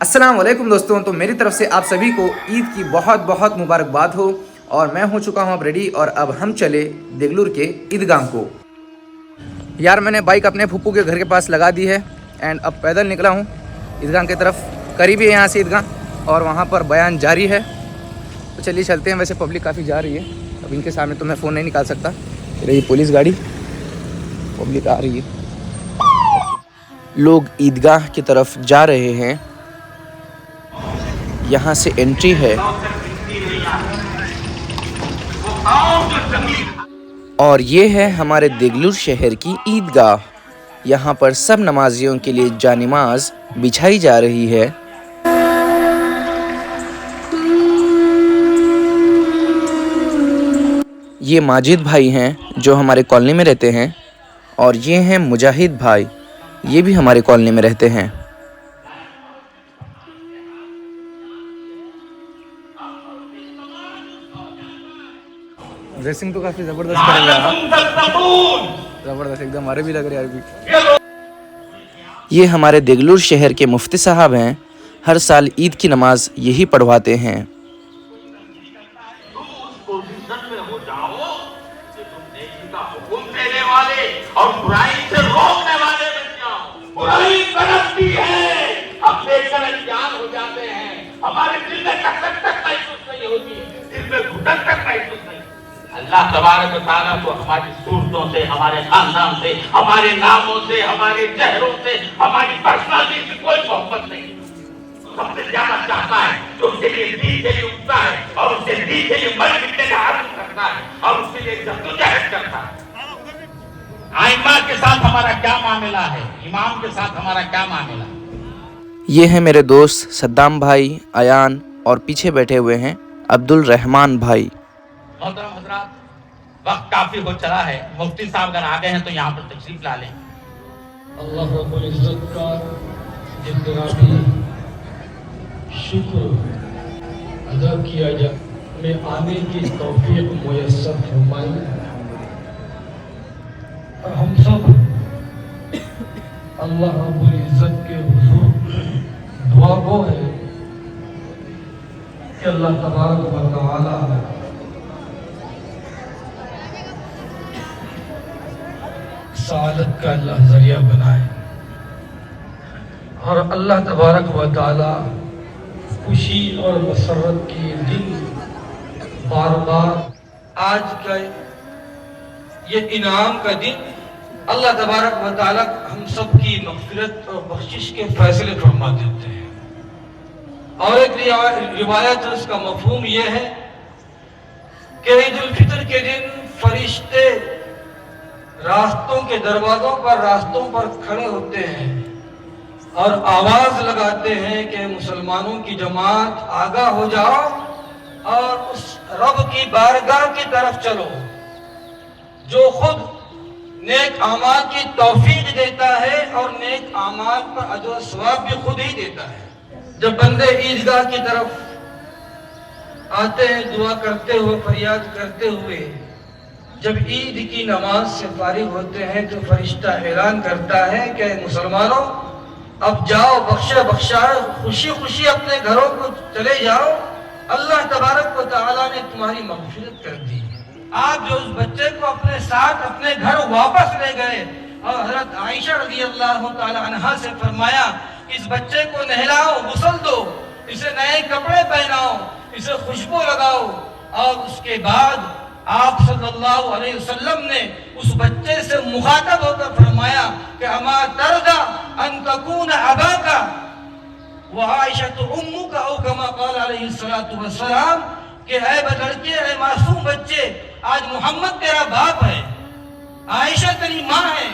अस्सलाम वालेकुम दोस्तों। तो मेरी तरफ से आप सभी को ईद की बहुत बहुत मुबारकबाद हो। और मैं हो चुका हूँ अब रेडी और अब हम चले देगलूर के ईदगाह को। यार मैंने बाइक अपने फूफू के घर के पास लगा दी है एंड अब पैदल निकला हूँ ईदगाह की तरफ। करीब है यहाँ से ईदगाह और वहाँ पर बयान जारी है। तो चलिए चलते हैं। वैसे पब्लिक काफ़ी जा रही है, अब इनके सामने तो मैं फ़ोन नहीं निकाल सकता। ये पुलिस गाड़ी, पब्लिक आ रही है, लोग ईदगाह की तरफ जा रहे हैं। यहाँ से एंट्री है और ये है हमारे देगलूर शहर की ईदगाह। यहाँ पर सब नमाजियों के लिए जानिमाज बिछाई जा रही है। ये माजिद भाई हैं जो हमारे कॉलोनी में रहते हैं और ये हैं मुजाहिद भाई, ये भी हमारे कॉलोनी में रहते हैं। ड्रेसिंग तो काफी जबरदस्त कर रहा है, जबरदस्त एकदम, हमारे भी लग रहे हैं अभी। ये हमारे देगलूर शहर के मुफ्ती साहब हैं, हर साल ईद की नमाज यही पढ़वाते हैं। और बुराई से रोकने वाले बन जाओ। बुराई बनती है, अपने अनजान हो जाते हैं, हमारे दिल में कसक तक महसूस नहीं होती, दिल में घुटन तक महसूस नहीं। अल्लाह तबारक व तआला को हमारी सूरतों से, हमारे खानदान से, हमारे नामों से, हमारे चेहरों से, हमारी पर्सनालिटी से कोई मोहब्बत नहीं। सबसे ज्यादा चाहता है तो उसके लिए दीन के लिए उठता है और उसके दीन के लिए मर मिटने का आरज़ करता है और उसके लिए जद्दोजहद करता है। आइमा के साथ हमारा क्या मामला है, इमाम के साथ हमारा क्या मामला। ये है मेरे दोस्त सद्दाम भाई, अयान और पीछे बैठे हुए हैं अब्दुल रहमान भाई। मोहतरम हजरात, वक्त काफी हो चला है, मुफ्ती साहब अगर आ गए हैं तो यहाँ पर तशरीफ ला लें। अल्लाह रब्बुल इज्जत का जितना भी शुक्र अदा किया जाए, में आने की तौफीक मुयस्सर फरमाई। और हम सब अल्लाह रब्बुल इज्जत के हुजूर दुआ गो है कि अल्लाह तबारक व तआला सादत का अल्लाह जरिया बनाए और अल्लाह तबारक व तआला खुशी और मसरत के दिन बार बार आज का ये इनाम का दिन अल्लाह तबारक व तआला हम सब की मग़फ़िरत और बख्शिश के फैसले फरमा देते हैं। और एक रिवायत है, उसका मफ़हूम ये है कि ईद उल फितर के दिन फरिश्ते रास्तों के दरवाजों पर, रास्तों पर खड़े होते हैं और आवाज लगाते हैं कि मुसलमानों की जमात आगाह हो जाओ और उस रब की बारगाह की तरफ चलो जो खुद नेक आमाल की तौफीक देता है और नेक आमाल पर अजर और सवाब भी खुद ही देता है। जब बंदे ईदगाह की तरफ आते हैं दुआ करते हुए, फरियाद करते हुए, जब ईद की नमाज से फारिग होते हैं तो फरिश्ता ऐलान करता है कि मुसलमानों अब जाओ, बख्शा बख्शा, खुशी खुशी अपने घरों को चले जाओ, अल्लाह तबारक व तआला ने तुम्हारी मग़फ़िरत कर दी। आप जो उस बच्चे को अपने साथ अपने घर वापस ले गए और हज़रत आयशा रज़ियल्लाहु तआला अन्हा से फरमाया, इस बच्चे को नहलाओ, गुस्ल दो, इसे नए कपड़े पहनाओ, इसे खुशबू लगाओ। और उसके बाद आप सल्लल्लाहु अलैहि वसल्लम ने उस बच्चे से मुखातब होकर फरमाया कि अमा तरदा अन तकून अबाका व आयशा उम्मुका औ कमा क़ाल अलैहि सलातु वस्सलाम, कि है लड़के, है मासूम बच्चे, आज मोहम्मद तेरा बाप है, आयशा तेरी माँ है,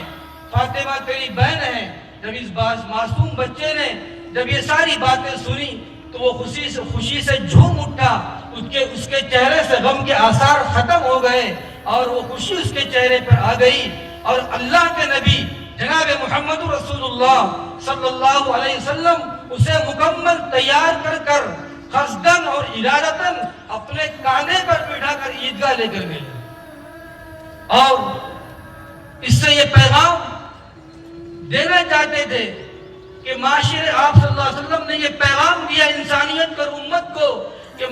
फातिमा तेरी बहन है। जब इस बात मासूम बच्चे ने जब ये सारी बातें सुनी तो वो खुशी से झूम उठा, उसके चेहरे से गम के आसार खत्म हो गए और वो खुशी उसके चेहरे पर आ गई। और अल्लाह के नबी जनाब मोहम्मद रसूलुल्लाह सल्लल्लाहु अलैहि वसल्लम उसे मुकम्मल तैयार कर कसदन और इरादतन अपने कांधे पर बिठाकर ईदगाह लेकर गए। और इससे ये पैगाम देना चाहते थे कि माशिरे आप सल्लल्लाहु अलैहि वसल्लम ने ये पैगाम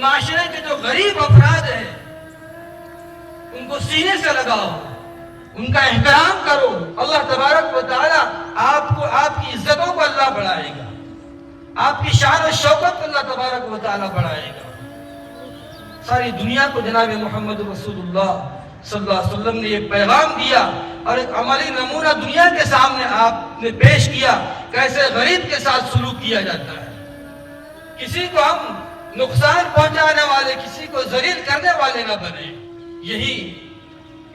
माशरे के जो गरीब अफराद हैं उनको सीने से लगाओ, उनका एहतराम करो। अल्लाह तबारक व तआला आपको, आपकी इज्जतों को अल्लाह बढ़ाएगा, आपकी शान और शौकत को अल्लाह तबारक व तआला बढ़ाएगा। सारी दुनिया को जनाब मोहम्मद रसूलुल्लाह सल्लल्लाहु अलैहि वसल्लम ने ये पैगाम दिया और एक अमली नमूना दुनिया के सामने आपने पेश किया, कैसे गरीब के साथ सलूक किया जाता है। किसी को हम नुकसान पहुंचाने वाले, किसी को जलील करने वाले न बने। यही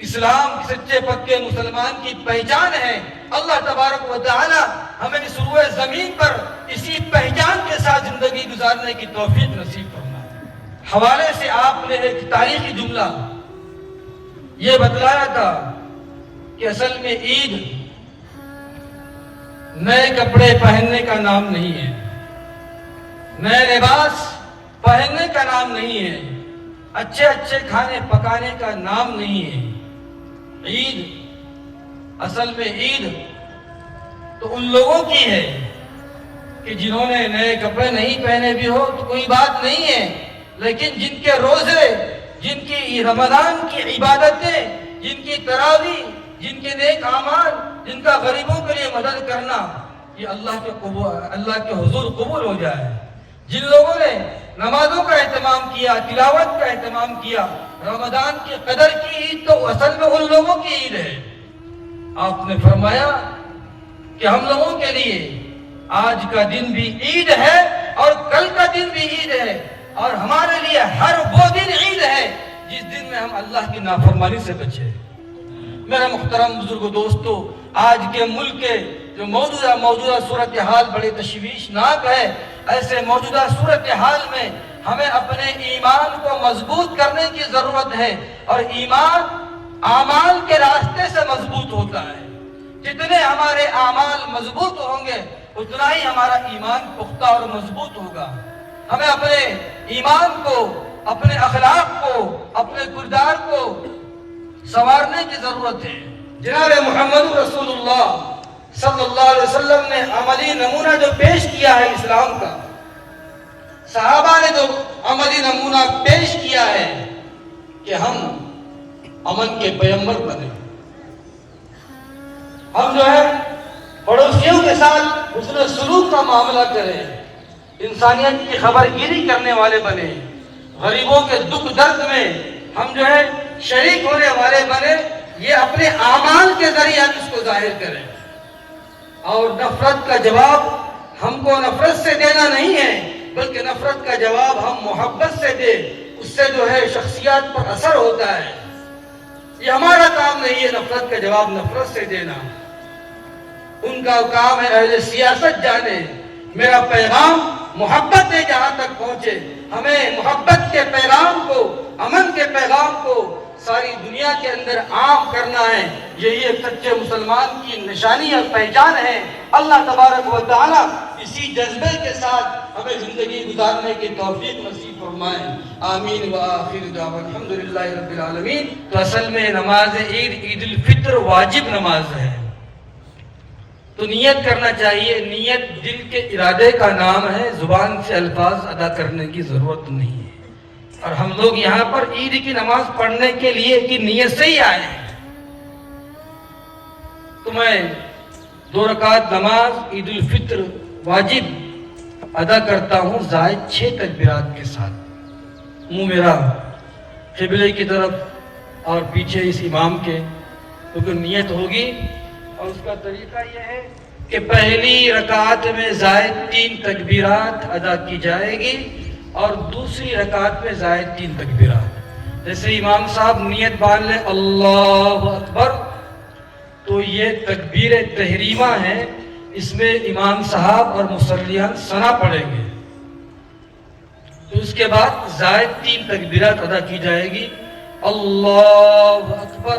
इस्लाम के सच्चे पक्के मुसलमान की पहचान है। अल्लाह तबारक व तआला हमें इस रूए जमीन पर इसी पहचान के साथ जिंदगी गुजारने की तौफीक नसीब फरमाए। हवाले से आपने एक तारीखी जुमला ये बतलाया था कि असल में ईद नए कपड़े पहनने का नाम नहीं है, नए लिबास पहनने का नाम नहीं है, अच्छे अच्छे खाने पकाने का नाम नहीं है। ईद, असल में ईद तो उन लोगों की है कि जिन्होंने नए कपड़े नहीं पहने भी हो तो कोई बात नहीं है, लेकिन जिनके रोजे, जिनकी रमजान की इबादतें, जिनकी तरावी, जिनके नेक आमाल, जिनका गरीबों के लिए मदद करना, ये अल्लाह के हुजूर कबूल हो जाए। जिन लोगों ने नमाजों का एहतमाम किया, तिलावत का एहतमाम किया, रमजान की कदर की ईद तो असल में उन लोगों की ईद है। आपने फरमाया कि हम लोगों के लिए आज का दिन भी ईद है और कल का दिन भी ईद है, और हमारे लिए हर वो दिन ईद है जिस दिन में हम अल्लाह की नाफरमानी से बचे। मेरे मुहतरम बुजुर्गों, दोस्तों, आज के मुल्क के जो मौजूदा सूरत हाल बड़ी तशवीशनाक है। ऐसे मौजूदा सूरत हाल में हमें अपने ईमान को मजबूत करने की जरूरत है, और ईमान आमाल के रास्ते से मजबूत होता है। जितने हमारे आमाल मजबूत होंगे उतना ही हमारा ईमान पुख्ता और मजबूत होगा। हमें अपने ईमान को, अपने अखलाक को, अपने किरदार को संवारने की जरूरत है। जनाब मोहम्मद रसूलुल्लाह सल्लल्लाहु अलैहि वसल्लम ने अमली नमूना जो पेश किया है इस्लाम का, सहाबा ने जो अमली नमूना पेश किया है कि हम अमन के पैगंबर बने, हम जो है पड़ोसियों के साथ हुस्न सलूक का मामला करें, इंसानियत की खबरगिरी करने वाले बने, गरीबों के दुख दर्द में हम जो है शरीक होने वाले बने। ये अपने आमाल के जरिए हम इसको जाहिर करें, और नफरत का जवाब हमको नफरत से देना नहीं है, बल्कि नफरत का जवाब हम मोहब्बत से दे, उससे जो है शख्सियत पर असर होता है। ये हमारा काम नहीं है नफरत का जवाब नफरत से देना, उनका काम है अहले सियासत जाने। मेरा पैगाम मोहब्बत है जहां तक पहुंचे, हमें मोहब्बत के पैगाम को, अमन के पैगाम को सारी दुनिया के अंदर आम करना है। यही एक सच्चे मुसलमान की निशानी और पहचान है। अल्लाह तबारक व तआला इसी जज्बे के साथ हमें जिंदगी गुजारने की तौफीक नसीब फरमाए। आमीन व आखिर दावा अल्हम्दुलिल्लाहि रब्बिल आलमीन। तो असल में नमाज ईद, ईद उल फित्र वाजिब नमाज है, तो नियत करना चाहिए। नियत दिल के इरादे का नाम है, जुबान से अल्फाज अदा करने की जरूरत नहीं है। और हम लोग यहाँ पर ईद की नमाज पढ़ने के लिए की नियत से ही आए हैं। तो मैं 2 रकात नमाज ईद उल फित्र वाजिब अदा करता हूँ जायद 6 तकबीरात के साथ। मुंह मेरा किबले की तरफ और पीछे इस इमाम के, क्योंकि तो नियत होगी। और उसका तरीका यह है कि पहली रकात में जायद 3 तकबीरात अदा की जाएगी और दूसरी रकात में जायद 3 तकबीरात। जैसे इमाम साहब नियत बांध ले अल्लाहु अकबर, तो ये तकबीर तहरीमा है, इसमें इमाम साहब और मुसल्लियान सना पढ़ेंगे। तो उसके बाद जायद 3 तकबीरात अदा की जाएगी। अल्लाहु अकबर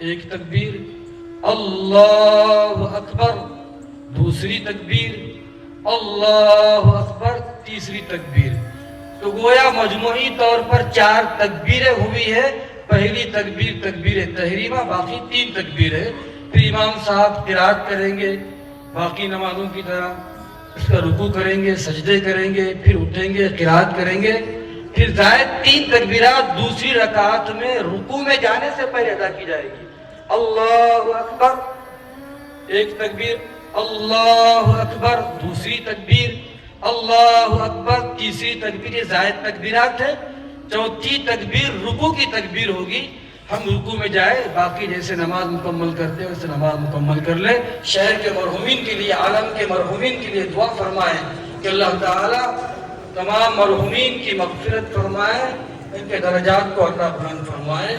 एक तकबीर, अल्लाहु अकबर दूसरी तकबीर, अल्लाहु अकबर तीसरी तकबीर। तो गोया मजमूई तौर पर 4 तकबीरें हुई है। पहली तकबीर तकबीर तहरीमा, बाकी 3 तकबीर है। फिर इमाम साहब किरात करेंगे बाकी नमाजों की तरह, उसका रुकू करेंगे, सजदे करेंगे, फिर उठेंगे, किरात करेंगे, फिर जायद 3 तकबीरात दूसरी रकात में रुकू में जाने से पहले अदा की जाएगी। अल्लाहु अकबर, एक तकबीर, अल्लाहु अकबर, दूसरी तकबीर, अल्लाहु अकबर, तीसरी तकबीर। ये जायद तकबीरात है। चौथी तकबीर रुकू की तकबीर होगी। हम रुकू में जाए, बाकी जैसे नमाज मुकम्मल करते हैं वैसे नमाज मुकम्मल कर ले। शहर के मरहूमीन के लिए, आलम के मरहूमीन के लिए दुआ फरमाएं कि अल्लाह ताला तमाम मरहूमीन की मग़फ़िरत फरमाए, इनके दर्जात को अता बुलंद फरमाए।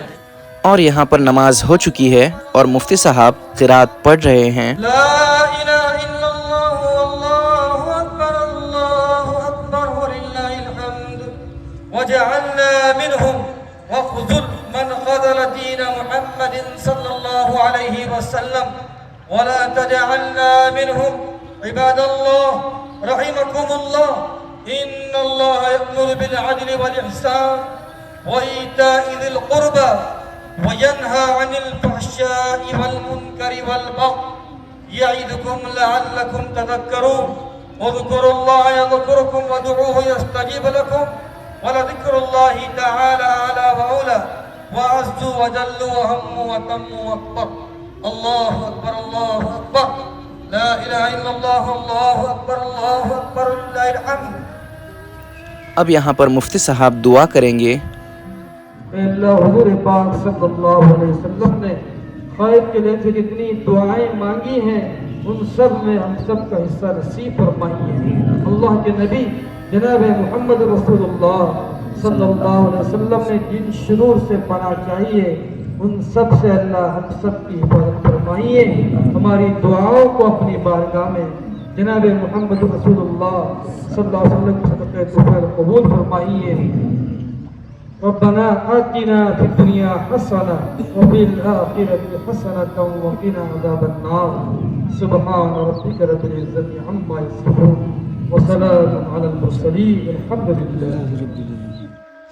और यहाँ पर नमाज हो चुकी है और मुफ्ती साहब क़िरात पढ़ रहे हैं। ला इलाहा इल्लल्लाह अल्लाहु अकबर अल्लाहु अकबर वलिल्लाहिल हम्द वजअलना मिनहुम वख़्ज़ुल मन ख़ज़ल दीन मुहम्मदिन सल्लल्लाहु अलैहि वसल्लम वला तजअलना मिनहुम इबादल्लाह रहिमकुमुल्लाह इन्नल्लाह यअमुरु बिल अदलि वल इहसान व ईताइ ज़िल क़ुर्बा वयन्हा अनिल फ़हशाइ वल मुनकरि वल बग़य यइदुकुम लअल्लकुम तज़क्करून वज़कुरुल्लाह यज़कुरुकुम वदऊहु यस्तजिब लकुम वलज़िक्रुल्लाहि तआला अला व औला व अज़्ज़ु व जल्लु व हम्मु व तम्मु अकबर। अल्लाहु अकबर अल्लाहु अकबर, ला इलाहा इल्लल्लाह अल्लाहु अकबर लिल्लाहिल हम्द। अब यहाँ पर मुफ्ती साहब दुआ करेंगे। अल्लाह हुज़ूर पाक सल्लल्लाहु अलैहि वसल्लम ने खैर के लिए से जितनी दुआएं मांगी हैं उन सब में हम सब का हिस्सा नसीब फरमाइए। अल्लाह के नबी जनाब मोहम्मद रसूलुल्लाह सल्लल्लाहु अलैहि वसल्लम ने जिन शुरूर से पना चाहिए उन सब से अल्लाह हम सब की हिफाजत फरमाइए। हमारी दुआओं को अपनी बारगाह में जनाब मोहम्मद रसूलुल्लाह सल्लल्लाहु अलैहि वसल्लम के सदक़े तोफ़ीक़ कबूल फरमाइए। रब्बना आतिना फिद दुनिया हसना व फिल आखिरति हसनतन व क़िना अज़ाबन नार। सुब्हान रब्बिका रब्बिल इज़्ज़ति अम्मा यसिफ़ून व सलामुन अलल मुरसलीन वल्हम्दुलिल्लाहि रब्बिल आलमीन।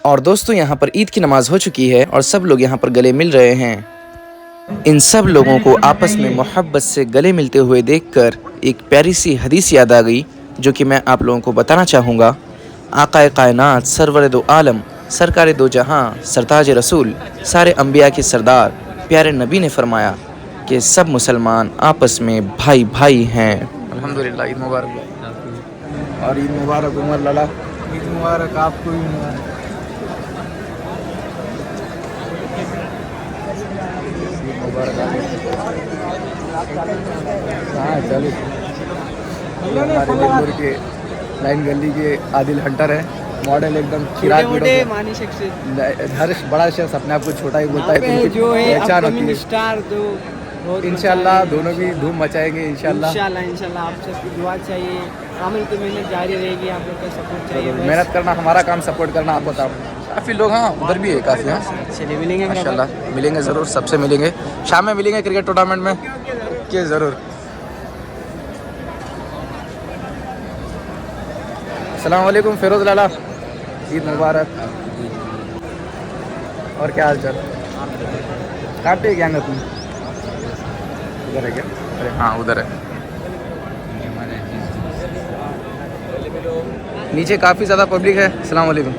और दोस्तों यहाँ पर ईद की नमाज हो चुकी है और सब लोग यहाँ पर गले मिल रहे हैं। इन सब लोगों को आपस में मोहब्बत से गले मिलते हुए देखकर एक प्यारी सी हदीस याद आ गई जो कि मैं आप लोगों को बताना चाहूँगा। आक़ाए कायनात सरवर दो आलम सरकार दो जहां सरताज रसूल सारे अम्बिया के सरदार प्यारे नबी ने फरमाया कि सब मुसलमान आपस में भाई भाई हैं। अल्हम्दुलिल्लाह, ईद मुबारक। और ईद मुबारक उमर लाला, ईद मुबारक आपको भी मुबारक। ईद मुबारक। हाँ चलो, हमारे बेंगलोर के लाइन गली के आदिल हंटर है, मॉडल एकदम खिराक हर बड़ा शख्स अपने आप को छोटा ही बोलता है, जो है पहचान होती अपकमिंग है। स्टार दो इंशाल्लाह दोनों भी धूम मचाएंगे इंशाल्लाह। इंशाल्लाह आप सबकी दुआ चाहिए, आमिर तो मेहनत जारी रहेगी, आप लोग का सपोर्ट चाहिए। बस। मेहनत करना हमारा काम, सपोर्ट करना आप बताओ। काफ़ी लोग, हाँ उधर भी है काफ़ी। हाँ चलिए मिलेंगे माशाल्लाह, मिलेंगे ज़रूर, सबसे मिलेंगे, शाम में मिलेंगे क्रिकेट टूर्नामेंट में कि ज़रूर। अस्सलाम वालेकुम फिरोज़ लाला, ईद मुबारक। और क्या हाल चाल? कहाँ पे गया तुम? उधर है क्या? अरे हाँ उधर है। नीचे काफ़ी ज़्यादा पब्लिक है। अस्सलाम वालेकुम,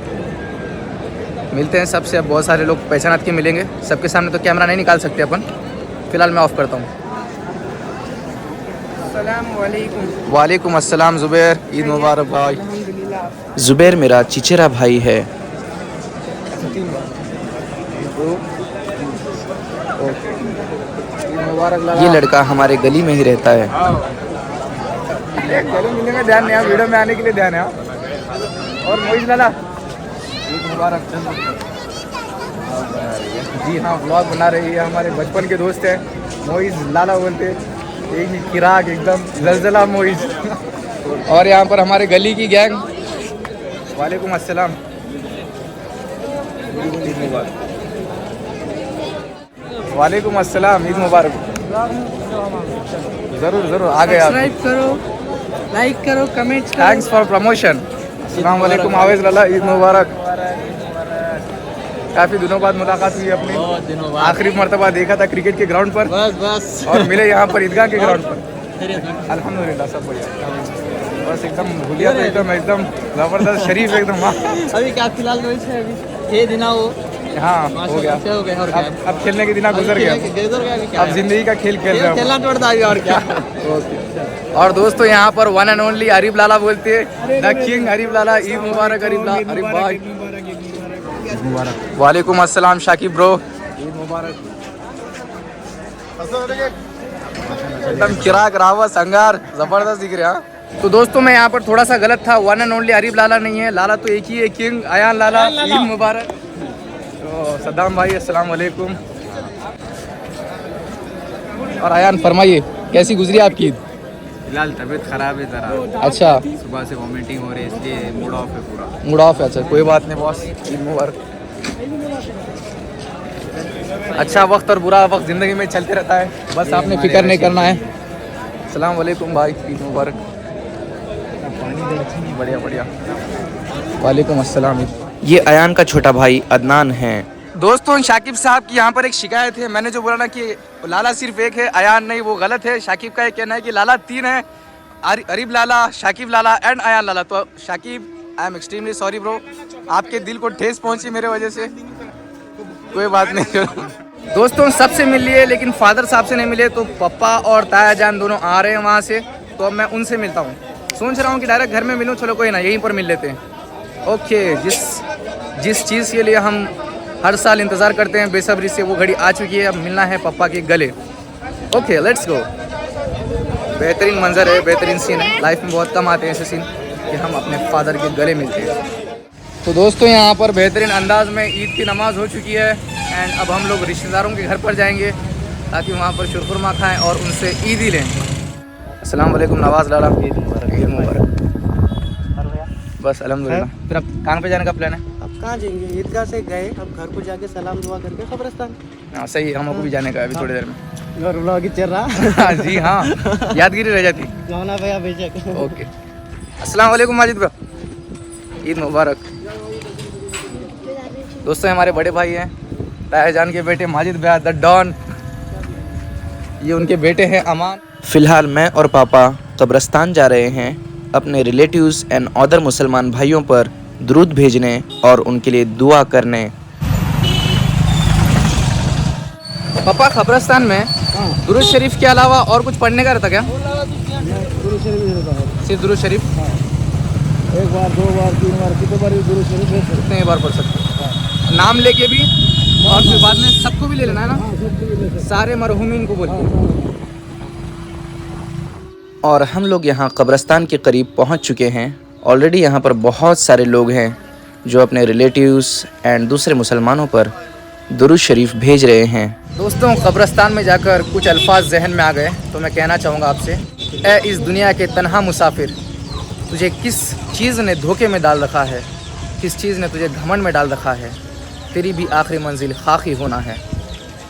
मिलते हैं सबसे। अब बहुत सारे लोग पहचान के मिलेंगे, सबके सामने तो कैमरा नहीं निकाल सकते अपन, फ़िलहाल मैं ऑफ़ करता हूँ। वालेकुम अस्सलाम ज़ुबैर, ईद मुबारक भाई। ज़ुबैर मेरा चिचेरा भाई है। ये लड़का हमारे गली में ही रहता है। गले मिलने में ध्यान नहीं है, वीडियो में आने के लिए ध्यान है। और मोइज लाला, ईद मुबारक। जी हाँ, व्लॉग बना रही है, हमारे बचपन के दोस्त हैं, मोइज लाला बोलते, एक किराक एकदम जलजला मोइज। और यहाँ पर हमारे गली की गैंग। वालेकुम अस्सलाम, ईद मुबारक। वालेकुम अस्सलाम, ईद मुबारक। ज़रूर ज़रूर आ गए आप। सब्सक्राइब करो, लाइक करो, कमेंट्स करो। Thanks for promotion. अस्सलाम वालेकुम आवेज़ लाला, ईद मुबारक। काफ़ी दिनों बाद मुलाकात हुई अपनी, आखिरी मरतबा देखा था क्रिकेट के ग्राउंड पर, बस और मिले यहाँ पर ईदगाह के ग्राउंड पर। अल्हम्दुलिल्लाह सब बढ़िया। बस एकदम भूलिया तो एकदम जबरदस्त शरीफ एकदम। हाँ अभी क्या फिलहाल तो इसे अभी ये दिन वो हाँ हो गया। हो गया और क्या अब खेलने के दिन गुजर गया। गुजर गया अभी क्या अब जिंदगी का खेल खेल रहे खेलना पड़ता है और क्या। हैं। और दोस्तों यहाँ पर वन एंड ओनली अरीब लाला बोलते हैं, द किंग अरीब लाला। ईद मुबारक अरीब भाई। वालेकुम अस्सलाम शाकिब ब्रो। ईद मुबारक। एकदम चिराग रावत संगार जबरदस्त दिख रहा। तो दोस्तों मैं यहाँ पर थोड़ा सा गलत था, वन एंड ओनली अरीब लाला नहीं है, लाला तो एक ही है, किंग अयान लाला। ईद मुबारक। तो सद्दाम भाई अस्सलाम वालेकुम। और अयान फरमाइए कैसी गुजरी आपकी ईद? फिलहाल तबीयत खराब है ज़रा, अच्छा सुबह से वॉमिटिंग हो रही है इसलिए मूड ऑफ है पूरा। मूड ऑफ है। अच्छा कोई बात नहीं बॉस, ईद मुबारक। अच्छा वक्त और बुरा वक्त ज़िंदगी में चलते रहता है, बस आपने फिक्र नहीं करना है। अस्सलाम वालेकुम भाई, ईद मुबारक। बढ़िया बढ़िया। वालेकुम अस्सलाम। ये अयान का छोटा भाई अदनान है। दोस्तों शाकिब साहब की यहाँ पर एक शिकायत है। मैंने जो बोला ना कि लाला सिर्फ एक है, अयान नहीं, वो गलत है। शाकिब का ये कहना है कि लाला 3 है, अरीब लाला, शाकिब लाला एंड अयान लाला। तो Shakib I am extremely sorry bro, आपके दिल को ठेस पहुंची मेरे वजह से, कोई बात नहीं। दोस्तों सबसे मिल लिए लेकिन फादर साहब से नहीं मिले, तो पप्पा और ताया जान दोनों आ रहे हैं वहाँ से, तो अब मैं उनसे मिलता हूँ। सोच रहा हूँ कि डायरेक्ट घर में मिलूँ, चलो कोई ना यहीं पर मिल लेते हैं। ओके, जिस चीज़ के लिए हम हर साल इंतज़ार करते हैं बेसब्री से, वो घड़ी आ चुकी है। अब मिलना है पापा के गले। Okay let's go. बेहतरीन मंजर है, बेहतरीन सीन है। लाइफ में बहुत कम आते हैं ऐसे सीन कि हम अपने फादर के गले मिलते हैं। तो दोस्तों यहाँ पर बेहतरीन अंदाज में ईद की नमाज़ हो चुकी है एंड अब हम लोग रिश्तेदारों के घर पर जाएंगे ताकि वहाँ पर शुरखुरमा खाएँ और उनसे ईद ही लें। अस्सलाम वालेकुम नवाज़ लाला, ईद मुबारक। बस अल्हम्दुलिल्लाह। फिर अब कहाँ पे जाने का प्लान है? अब कहाँ जाएंगे, ईदगाह से गए, अब घर को जाके सलाम दुआ करके कब्रिस्तान। हाँ सही, हम लोग को भी जाने का है अभी थोड़ी देर में। घर ब्लॉग चल रहा। जी हाँ, यादगिरी रह जाती। गाना भैया बेशक। ओके, अस्सलाम वालेकुम माजिद भाई, ईद मुबारक। दोस्तों हमारे बड़े भाई हैं ताया जान के बेटे माजिद भैया द डॉन, ये उनके बेटे हैं अमान। फ़िलहाल मैं और पापा कब्रिस्तान जा रहे हैं अपने रिलेटिव्स एंड अदर मुसलमान भाइयों पर दुरूद भेजने और उनके लिए दुआ करने। पापा कब्रिस्तान में दुरूद शरीफ के अलावा और कुछ पढ़ने का रहता क्या? सिर्फ दुरूद शरीफ? एक बार, 2 बार, 3 बार, कितने बार दुरूद शरीफ कितने बार पढ़ सकते? नाम लेके भी और फिर बाद में सबको भी ले लेना है ना, सारे मरहूमीन को बोल के। और हम लोग यहाँ कब्रिस्तान के करीब पहुँच चुके हैं। ऑलरेडी यहाँ पर बहुत सारे लोग हैं जो अपने रिलेटिव्स एंड दूसरे मुसलमानों पर दुरूद शरीफ भेज रहे हैं। दोस्तों कब्रिस्तान में जाकर कुछ अल्फाज जहन में आ गए, तो मैं कहना चाहूँगा आपसे, ए इस दुनिया के तन्हा मुसाफिर, तुझे किस चीज़ ने धोखे में डाल रखा है, किस चीज़ ने तुझे घमंड में डाल रखा है। तेरी भी आखिरी मंजिल खाक ही होना है।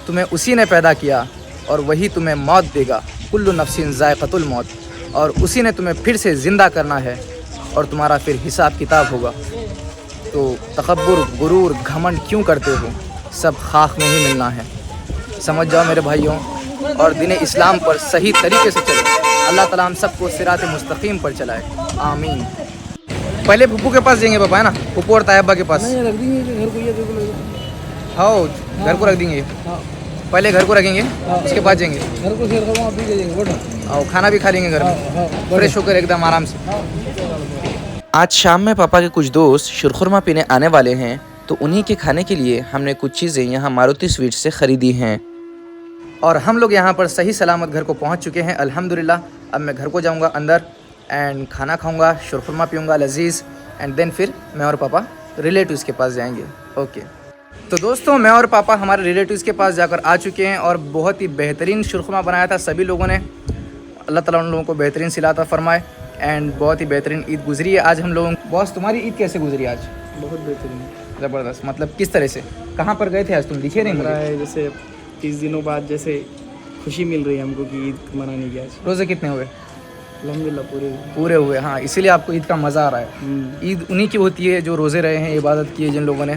तुम्हें उसी ने पैदा किया और वही तुम्हें मौत देगा। कुल्लु नफ्सिन ज़ायक़तुल मौत। और उसी ने तुम्हें फिर से ज़िंदा करना है और तुम्हारा फिर हिसाब किताब होगा। तो तकब्बुर, गुरूर, घमंड क्यों करते हो? सब खाक में ही मिलना है। समझ जाओ मेरे भाइयों, और दीन इस्लाम पर सही तरीके से चलो। अल्लाह ताला हम सबको सिरात मुस्तकीम पर चलाए, आमीन। पहले फुप्पू के पास जाएंगे पापा, है ना? फुप्पू और तायब्बा के पास। रख देंगे घर को, ये हाँ घर को रख देंगे, पहले घर को रखेंगे उसके बाद जाएंगे घर को शेयर करो, आप भी जाएंगे और खाना भी खा लेंगे घर में, फ्रेश होकर एकदम आराम से। आज शाम में पापा के कुछ दोस्त शुरखुरमा पीने आने वाले हैं, तो उन्हीं के खाने के लिए हमने कुछ चीज़ें यहाँ मारुति स्वीट से ख़रीदी हैं। और हम लोग यहाँ पर सही सलामत घर को पहुँच चुके हैं अल्हम्दुलिल्लाह। अब मैं घर को जाऊँगा अंदर एंड खाना खाऊँगा, शुरखुरमा पीऊँगा लजीज़, एंड देन फिर मैं और पापा रिलेटिव्स के पास जाएंगे। ओके, तो दोस्तों मैं और पापा हमारे रिलेटिव्स के पास जाकर आ चुके हैं और बहुत ही बेहतरीन शुरखुरमा बनाया था सभी लोगों ने। अल्लाह ताला उन लोगों को बेहतरीन सिलाता फरमाए एंड बहुत ही बेहतरीन ईद गुजरी है आज हम लोगों। बॉस तुम्हारी ईद कैसे गुजरी आज? बहुत बेहतरीन, ज़बरदस्त। मतलब किस तरह से, कहाँ पर गए थे आज? तुम दिखे नहीं मुझे। जैसे 30 दिनों बाद जैसे खुशी मिल रही है हमको कि ईद मनाने की आज। रोज़े कितने हुए? अल्हम्दुलिल्लाह पूरे हुए। हाँ, इसीलिए आपको ईद का मज़ा आ रहा है। ईद उन्हीं की होती है जो रोज़े रहे हैं, इबादत की है जिन लोगों ने।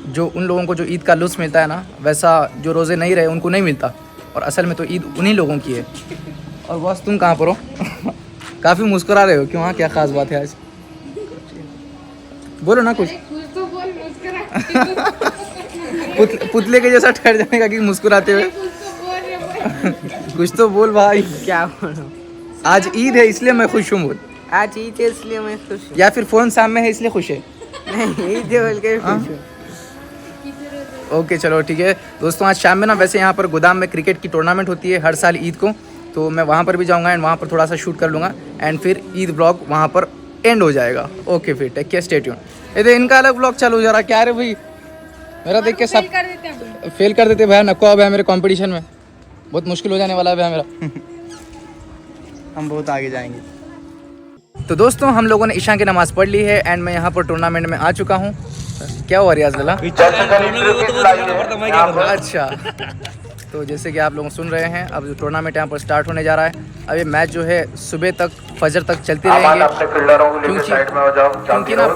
जो उन लोगों को जो ईद का लुत्फ़ मिलता है ना, वैसा जो रोज़े नहीं रहे उनको नहीं मिलता। और असल में तो ईद उन्हीं लोगों की है। और बॉस तुम कहाँ पर हो? काफ़ी मुस्कुरा रहे हो क्यों? हाँ, क्या खास बात है आज? बोलो ना कुछ। पुतले के जैसा ठहर जाने का कि मुस्कुराते हुए। कुछ तो बोल भाई। क्या बोलूं? आज ईद है इसलिए मैं खुश हूँ बोल। आज ईद है इसलिए मैं खुश हूँ। या फिर फ़ोन सामने है इसलिए खुश है। नहीं, ईद है बोल के हाँ? खुश हूँ। ओके चलो ठीक है दोस्तों, आज शाम में ना वैसे यहाँ पर गोदाम में क्रिकेट की टूर्नामेंट होती है हर साल ईद को, तो मैं वहाँ पर भी जाऊँगा एंड वहाँ पर थोड़ा सा शूट कर लूँगा एंड फिर ईद ब्लॉग वहाँ पर एंड हो जाएगा। ओके फिर टेक केयर, स्टे ट्यून। ये इनका अलग ब्लॉग चालू हो जा रहा है क्या रे भाई? मेरा देख के सब फेल कर देते भैया, नको अब है मेरे कंपटीशन में, बहुत मुश्किल हो जाने वाला है भैया मेरा। हम बहुत आगे जाएंगे। तो दोस्तों हम लोगों ने ईशा की नमाज़ पढ़ ली है एंड मैं यहाँ पर टूर्नामेंट में आ चुका हूँ। क्या हुआ रियाज लला? अच्छा, तो जैसे कि आप लोग सुन रहे हैं अब जो टूर्नामेंट यहाँ पर स्टार्ट होने जा रहा है। अब ये मैच जो है सुबह तक फजर तक चलती रहेंगे, क्योंकि ना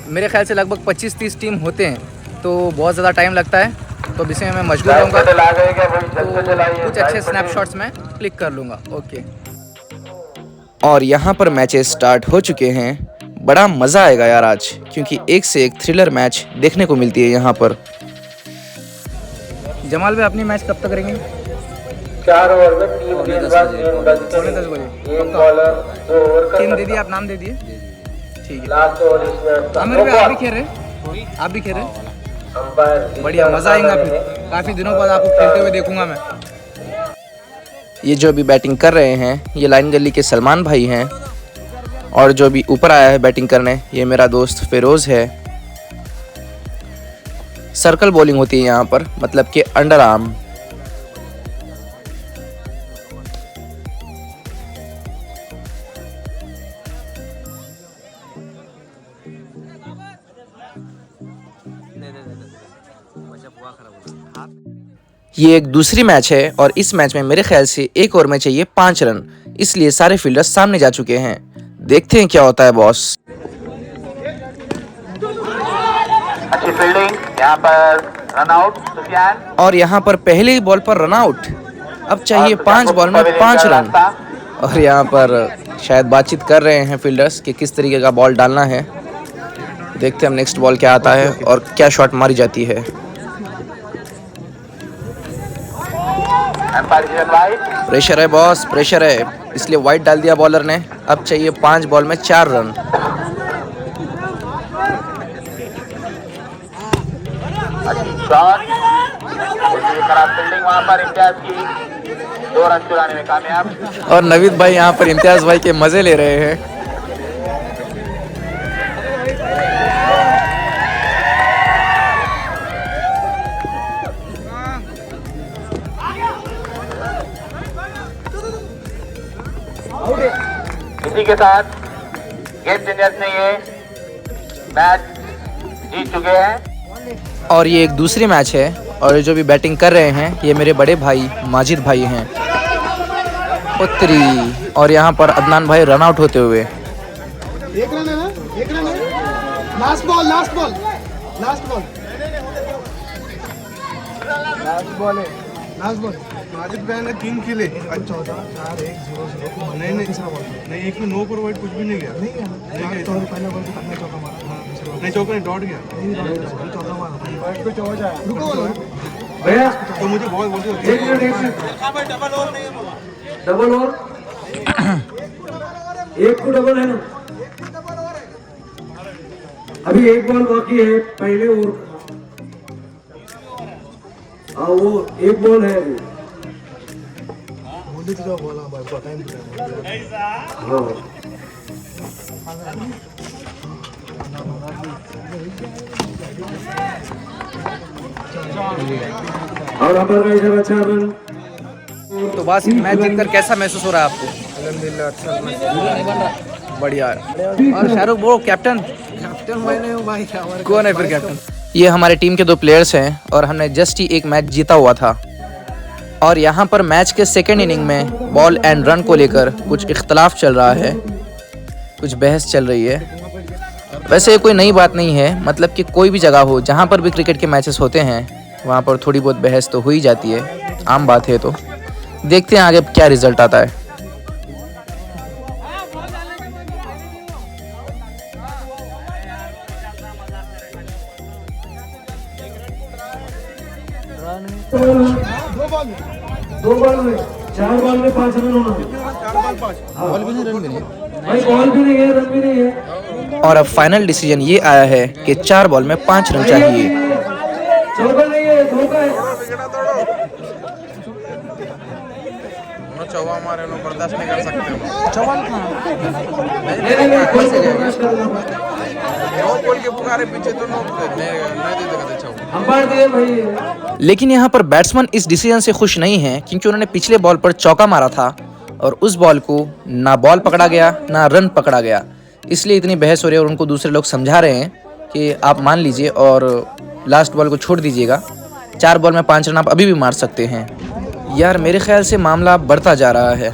मेरे ख्याल से लगभग 25-30 टीम होते हैं तो बहुत ज़्यादा टाइम लगता है। तो अब इसमें मैं मशगूल रहूँगा, तो कुछ अच्छे स्नैपशॉट्स मैं क्लिक कर लूँगा। ओके, और यहाँ पर मैचेस स्टार्ट हो चुके हैं। बड़ा मज़ा आएगा यार आज, क्योंकि एक से एक थ्रिलर मैच देखने को मिलती है यहाँ पर। जमाल भाई अपनी मैच कब तक करेंगे? 4 ओवर में 3 गेंदबाज 10 बजे। एक बॉलर 2 ओवर का टीम दे दी, आप नाम दे दिए, ठीक है। लास्ट ओवर इसमें आमिर भाई आप भी खेल रहे? आप भी खेल रहे? अंपायर बढ़िया, मज़ा आएगा फिर। काफ़ी दिनों बाद आपको खेलते हुए देखूंगा मैं। ये जो अभी बैटिंग कर रहे हैं ये लाइन गली के सलमान भाई हैं, और जो अभी ऊपर आया है बैटिंग करने ये मेरा दोस्त फिरोज़ है। सर्कल बॉलिंग होती है यहाँ पर, मतलब कि अंडर आर्म। ये एक दूसरी मैच है और इस मैच में मेरे ख्याल से एक ओवर में चाहिए 5 रन, इसलिए सारे फील्डर्स सामने जा चुके हैं। देखते हैं क्या होता है बॉस। अच्छी फील्डिंग, यहाँ पर रन आउट सुफियान। और यहाँ पर पहले ही बॉल पर रन आउट। अब चाहिए 5 बॉल में 5 रन। और यहाँ पर शायद बातचीत कर रहे हैं फील्डर्स कि किस तरीके का बॉल डालना है। देखते हैं हम नेक्स्ट बॉल क्या आता है और क्या शॉट मारी जाती है। प्रेशर है बॉस, प्रेशर है, इसलिए वाइड डाल दिया बॉलर ने। अब चाहिए 5 बॉल में 4 रन। खराब फील्डिंग, वहाँ पर इम्तियाज की 2 रन चुराने में कामयाब। और नवीद भाई यहाँ पर इम्तियाज भाई के मजे ले रहे हैं। इसी के साथ गेम चेंजर्स ने ये मैच जीत चुके हैं। और ये एक दूसरी मैच है और जो भी बैटिंग कर रहे हैं ये मेरे बड़े भाई माजिद भाई हैं। उत्तरी, और यहाँ पर अदनान भाई रन आउट होते हुए। एक रन है ना, एक रन है। Last ball, last ball, last ball, last ball है, लास्ट बॉल। माजिद भाई ने 3 खेले। अच्छा होता 4 1 0 0 नहीं नहीं, एक में नो पर वाइड कुछ भी नहीं गया। नहीं तो पहला बॉल पे कितना चौका मारा? नहीं चौका नहीं, डॉट गया। चौका मारा वाइड पे चौका जाए। रुको भैया, तो मुझे बहुत बोलते हो डबल ओवर नहीं है, डबल ओवर एक को डबल है ना, अभी एक बॉल बाकी है पहले ओवर। वो एक बॉल है अभी। और हमारा इधर अच्छा रन। तो बस मैच जीतकर कैसा महसूस हो रहा है आपको? अल्हम्दुलिल्लाह अच्छा। बढ़िया है। और शाहरुख वो कैप्टन मैंने हूँ भाई, कौन है फिर कैप्टन? ये हमारे टीम के 2 प्लेयर्स हैं और हमने जस्ट ही एक मैच जीता हुआ था। और यहाँ पर मैच के सेकेंड इनिंग में बॉल एंड रन को लेकर कुछ इख्तलाफ चल रहा है, कुछ बहस चल रही है। वैसे कोई नई बात नहीं है, मतलब कि कोई भी जगह हो जहाँ पर भी क्रिकेट के मैचेस होते हैं वहाँ पर थोड़ी बहुत बहस तो हो ही जाती है, आम बात है। तो देखते हैं आगे क्या रिजल्ट आता है। 2 बॉल में 4 बॉल में 5 रन होना। बॉल भी नहीं रन भी नहीं। भाई बॉल भी नहीं है, रन भी नहीं है। और अब फाइनल डिसीजन ये आया है कि 4 बॉल में 5 रन चाहिए। चौका नहीं है, धोखा है। चौवा हमारे लोग बर्दाश्त नहीं कर सकते। चौवाल कहाँ? बोल के पुकारे पीछे तो नहीं दे देगा चौवा। अंपायर दिए भाई। लेकिन यहाँ पर बैट्समैन इस डिसीजन से खुश नहीं है क्योंकि उन्होंने पिछले बॉल पर चौका मारा था और उस बॉल को ना बॉल पकड़ा गया ना रन पकड़ा गया, इसलिए इतनी बहस हो रही है और उनको दूसरे लोग समझा रहे हैं कि आप मान लीजिए और लास्ट बॉल को छोड़ दीजिएगा। 4 बॉल में 5 रन आप अभी भी मार सकते हैं। यार मेरे ख्याल से मामला बढ़ता जा रहा है,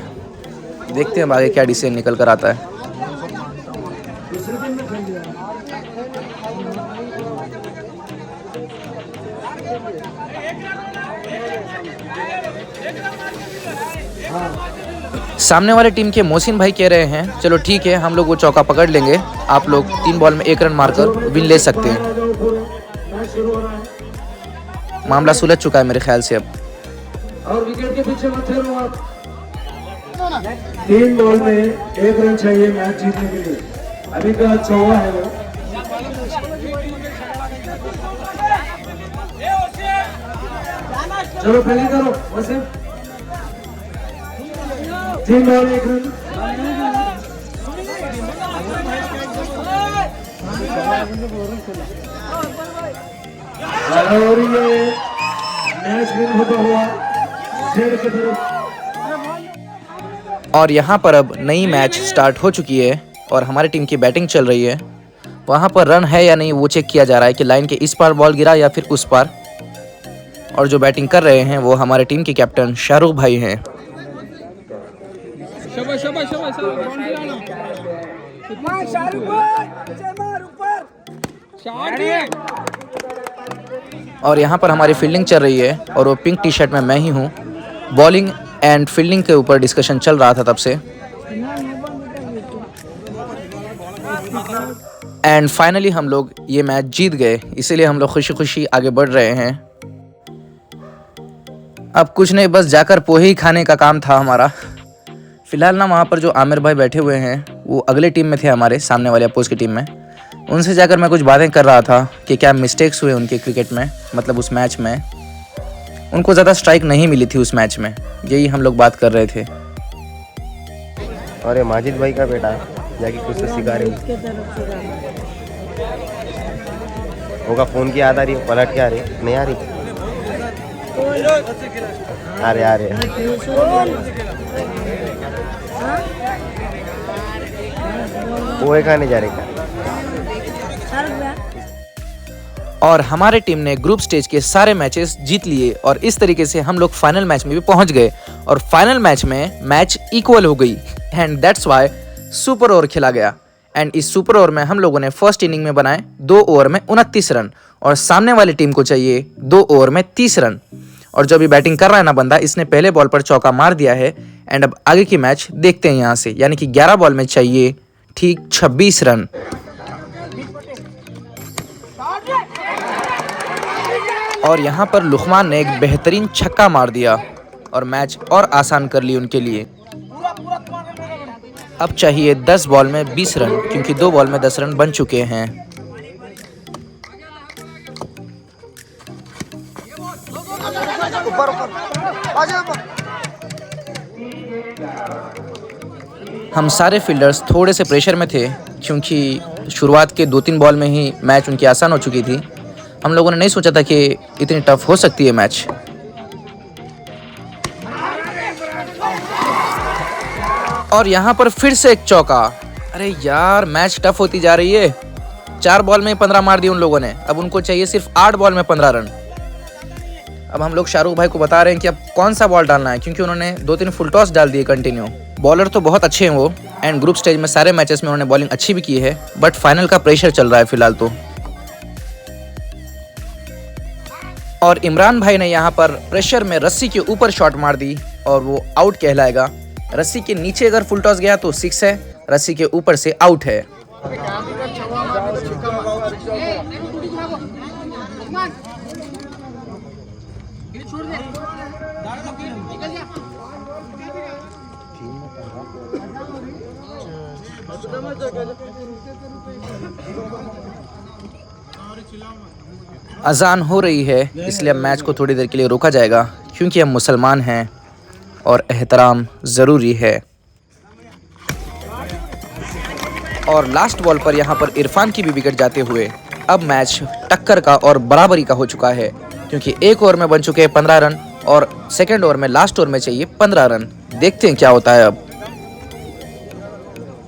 देखते हैं आगे क्या डिसीजन निकल कर आता है। सामने वाले टीम के मोहसिन भाई कह रहे हैं चलो ठीक है हम लोग वो चौका पकड़ लेंगे, आप लोग 3 बॉल में 1 रन मारकर विन ले सकते हैं। मामला सुलझ चुका है मेरे ख्याल से अब। और विकेट के पीछे मत ठहरो आप। 3 बॉल में 1 रन चाहिए मैच जीतने के लिए। अभी का चौवा है वो। चलो फील्डिंग करो वसीम। 3 ball 1 run. और ये मैच विन होता हुआ जेड की तरफ। और यहाँ पर अब नई मैच स्टार्ट हो चुकी है और हमारी टीम की बैटिंग चल रही है। वहाँ पर रन है या नहीं वो चेक किया जा रहा है कि लाइन के इस पार बॉल गिरा या फिर उस पार। और जो बैटिंग कर रहे हैं वो हमारे टीम के कैप्टन शाहरुख भाई हैं। और यहाँ पर हमारी फील्डिंग चल रही है और वो पिंक टी शर्ट में मैं ही हूँ। बॉलिंग एंड फील्डिंग के ऊपर डिस्कशन चल रहा था तब से। एंड फाइनली हम लोग ये मैच जीत गए, इसीलिए हम लोग खुशी खुशी आगे बढ़ रहे हैं। अब कुछ नहीं, बस जाकर पोहे ही खाने का काम था हमारा। फिलहाल ना वहाँ पर जो आमिर भाई बैठे हुए हैं वो अगले टीम में थे, हमारे सामने वाले अपोज की टीम में। उनसे जाकर मैं कुछ बातें कर रहा था कि क्या मिस्टेक्स हुए उनके क्रिकेट में, मतलब उस मैच में। उनको ज़्यादा स्ट्राइक नहीं मिली थी उस मैच में, यही हम लोग बात कर रहे थे। अरे माजिद भाई का बेटा जाके कुछ तो सिखा रहे होगा। फ़ोन की याद आ रही है, पलट के आ रही नहीं आ रही? आ रहे पोहे खाने जा रहे क्या? और हमारे टीम ने ग्रुप स्टेज के सारे मैचेस जीत लिए और इस तरीके से हम लोग फाइनल मैच में भी पहुंच गए। और फाइनल मैच में मैच इक्वल हो गई and that's why super over खेला गया। एंड इस सुपर ओवर में हम लोगों ने फर्स्ट इनिंग में बनाए 2 ओवर में 29 रन और सामने वाली टीम को चाहिए 2 ओवर में 30 रन। और जो अभी बैटिंग कर रहा है ना बंदा, इसने पहले बॉल पर चौका मार दिया है। एंड अब आगे की मैच देखते हैं यहाँ से, यानी कि 11 बॉल में चाहिए ठीक 26 रन। और यहाँ पर लुकमान ने एक बेहतरीन छक्का मार दिया और मैच और आसान कर ली उनके लिए। अब चाहिए 10 बॉल में 20 रन, क्योंकि 2 बॉल में 10 रन बन चुके हैं। हम सारे फील्डर्स थोड़े से प्रेशर में थे क्योंकि शुरुआत के 2-3 बॉल में ही मैच उनकी आसान हो चुकी थी। हम लोगों ने नहीं सोचा था कि इतनी टफ हो सकती है मैच। और यहाँ पर फिर से एक चौका। अरे यार, मैच टफ होती जा रही है। 4 बॉल में 15 मार दिए उन लोगों ने, अब उनको चाहिए सिर्फ 8 बॉल में 15 रन। अब हम लोग शाहरुख भाई को बता रहे हैं कि अब कौन सा बॉल डालना है, क्योंकि उन्होंने 2-3 फुल टॉस डाल दिए कंटिन्यू। बॉलर तो बहुत अच्छे हैं वो, एंड ग्रुप स्टेज में सारे मैचेस में उन्होंने बॉलिंग अच्छी भी की है, बट फाइनल का प्रेशर चल रहा है फिलहाल तो। और इमरान भाई ने यहाँ पर प्रेशर में रस्सी के ऊपर शॉट मार दी और वो आउट कहलाएगा। रस्सी के नीचे अगर फुल टॉस गया तो 6 है, रस्सी के ऊपर से आउट है। अजान हो रही है, इसलिए अब मैच को थोड़ी देर के लिए रोका जाएगा, क्योंकि हम मुसलमान हैं और एहतराम ज़रूरी है। और लास्ट बॉल पर यहाँ पर इरफान की भी विकेट जाते हुए अब मैच टक्कर का और बराबरी का हो चुका है, क्योंकि एक ओवर में बन चुके हैं 15 रन और सेकेंड ओवर में लास्ट ओवर में चाहिए 15 रन। देखते हैं क्या होता है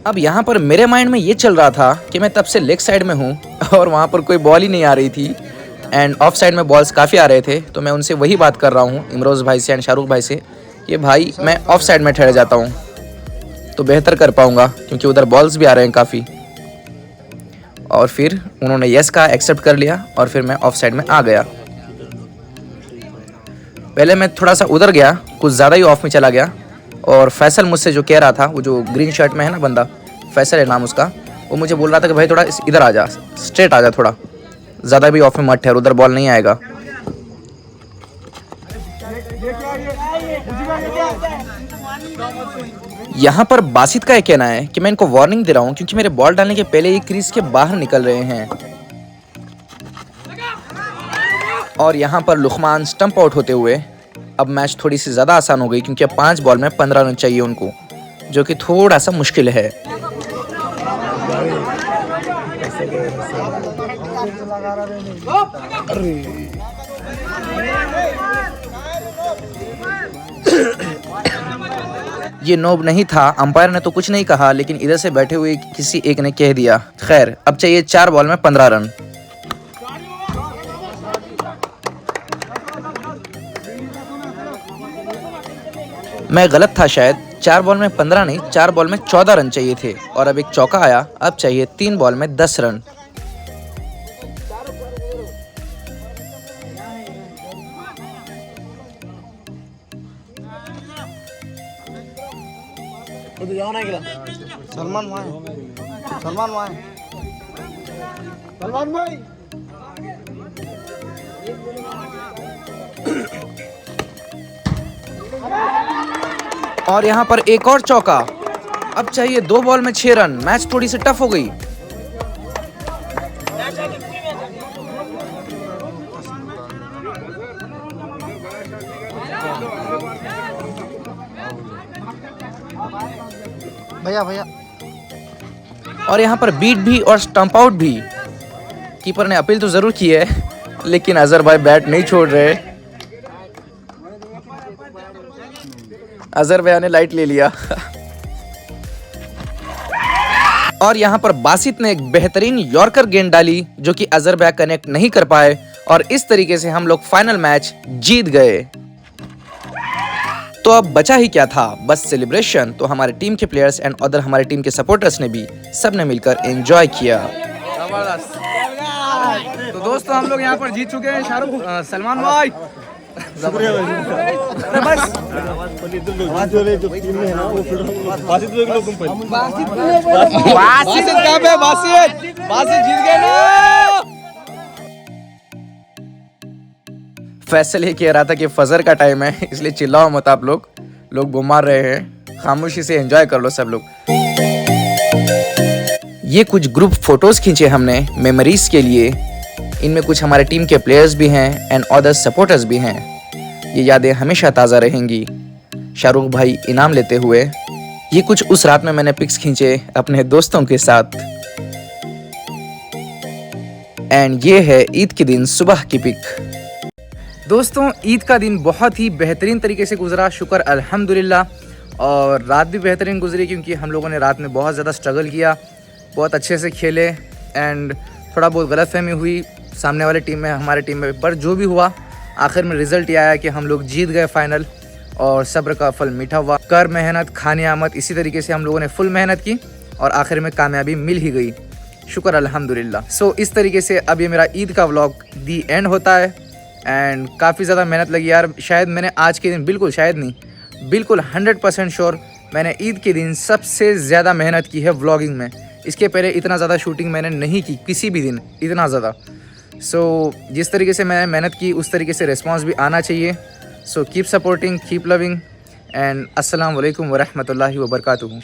अब यहाँ पर मेरे माइंड में ये चल रहा था कि मैं तब से लेग साइड में हूँ और वहाँ पर कोई बॉल ही नहीं आ रही थी एंड ऑफ साइड में बॉल्स काफ़ी आ रहे थे, तो मैं उनसे वही बात कर रहा हूँ इमरोज़ भाई से एंड शाहरुख भाई से कि भाई मैं ऑफ साइड में ठहर जाता हूँ तो बेहतर कर पाऊँगा, क्योंकि उधर बॉल्स भी आ रहे हैं काफ़ी। और फिर उन्होंने यस का एक्सेप्ट कर लिया और फिर मैं ऑफ साइड में आ गया। पहले मैं थोड़ा सा उधर गया, कुछ ज़्यादा ही ऑफ में चला गया और फैसल मुझसे जो कह रहा था, वो जो ग्रीन शर्ट में है ना बंदा, फैसल है नाम उसका, वो मुझे बोल रहा था कि भाई थोड़ा इधर आ जा, स्ट्रेट आ जा, थोड़ा ज़्यादा भी ऑफ में मत ठहर, उधर बॉल नहीं आएगा। यहाँ पर बासित का ये कहना है कि मैं इनको वार्निंग दे रहा हूँ क्योंकि मेरे बॉल डालने के पहले ये क्रीज के बाहर निकल रहे हैं। और यहाँ पर लुकमान स्टंप आउट होते हुए अब मैच थोड़ी सी ज़्यादा आसान हो गई, क्योंकि अब 5 बॉल में 15 रन चाहिए उनको, जो कि थोड़ा सा मुश्किल है। ये नोब नहीं था, अंपायर ने तो कुछ नहीं कहा, लेकिन इधर से बैठे हुए किसी एक ने कह दिया। खैर, अब चाहिए 4 बॉल में 15 रन। मैं गलत था शायद, 4 बॉल में 15 नहीं, 4 बॉल में 14 रन चाहिए थे और अब एक चौका आया। अब चाहिए 3 बॉल में 10 रन। सलमान भाई, सलमान भाई, सलमान भाई, और यहाँ पर एक और चौका। अब चाहिए 2 बॉल में 6 रन। मैच थोड़ी सी टफ हो गई। भैया भैया, और यहाँ पर बीट भी और स्टंप आउट भी। कीपर ने अपील तो जरूर की है, लेकिन अजहर भाई बैट नहीं छोड़ रहे। अजहर भैया ने लाइट ले लिया। और यहाँ पर बासित ने एक बेहतरीन यॉर्कर गेंद डाली, जो कि अजहर भैया कनेक्ट नहीं कर पाए, और इस तरीके से हम लोग फाइनल मैच जीत गए। तो अब बचा ही क्या था, बस सेलिब्रेशन। तो हमारे टीम के प्लेयर्स एंड अदर हमारे टीम के सपोर्टर्स ने भी सबने मिलकर एंजॉय किया। जबरदस्त। तो दोस्तों हम लोग यहाँ पर जीत चुके हैं। शाहरुख, सलमान भाई, बासित जीत गए ना। फैसल ये कह रहा था कि फजर का टाइम है, इसलिए चिल्लाओ मत आप लोग घुमा रहे हैं, खामोशी से एंजॉय कर लो सब लोग। ये कुछ ग्रुप फोटोज खींचे हमने मेमोरीज के लिए। इनमें कुछ हमारे टीम के प्लेयर्स भी हैं एंड अदर सपोर्टर्स भी हैं। ये यादें हमेशा ताज़ा रहेंगी। शाहरुख भाई इनाम लेते हुए। ये कुछ उस रात में मैंने पिक्स खींचे अपने दोस्तों के साथ। एंड ये है ईद के दिन सुबह की पिक। दोस्तों ईद का दिन बहुत ही बेहतरीन तरीके से गुजरा, शुक्र अल्हम्दुलिल्लाह। और रात भी बेहतरीन गुजरी, क्योंकि हम लोगों ने रात में बहुत ज़्यादा स्ट्रगल किया, बहुत अच्छे से खेले एंड थोड़ा बहुत गलतफहमी हुई सामने वाले टीम में, हमारे टीम में, पर जो भी हुआ आखिर में रिज़ल्ट ये आया कि हम लोग जीत गए फाइनल। और सब्र का फल मीठा हुआ। कर मेहनत खाने आमद, इसी तरीके से हम लोगों ने फुल मेहनत की और आखिर में कामयाबी मिल ही गई, शुक्र अल्हम्दुलिल्लाह। सो इस तरीके से अब ये मेरा ईद का व्लॉग दी एंड होता है। एंड काफ़ी ज़्यादा मेहनत लगी यार। शायद मैंने आज के दिन, बिल्कुल शायद नहीं, बिल्कुल 100% श्योर मैंने ईद के दिन सबसे ज़्यादा मेहनत की है व्लॉगिंग में। इसके पहले इतना ज़्यादा शूटिंग मैंने नहीं की किसी भी दिन, इतना ज़्यादा। सो जिस तरीके से मैंने मेहनत की उस तरीके से रिस्पांस भी आना चाहिए. So keep supporting, keep loving and अस्सलाम वालेकुम व रहमतुल्लाहि व बरकातुहू.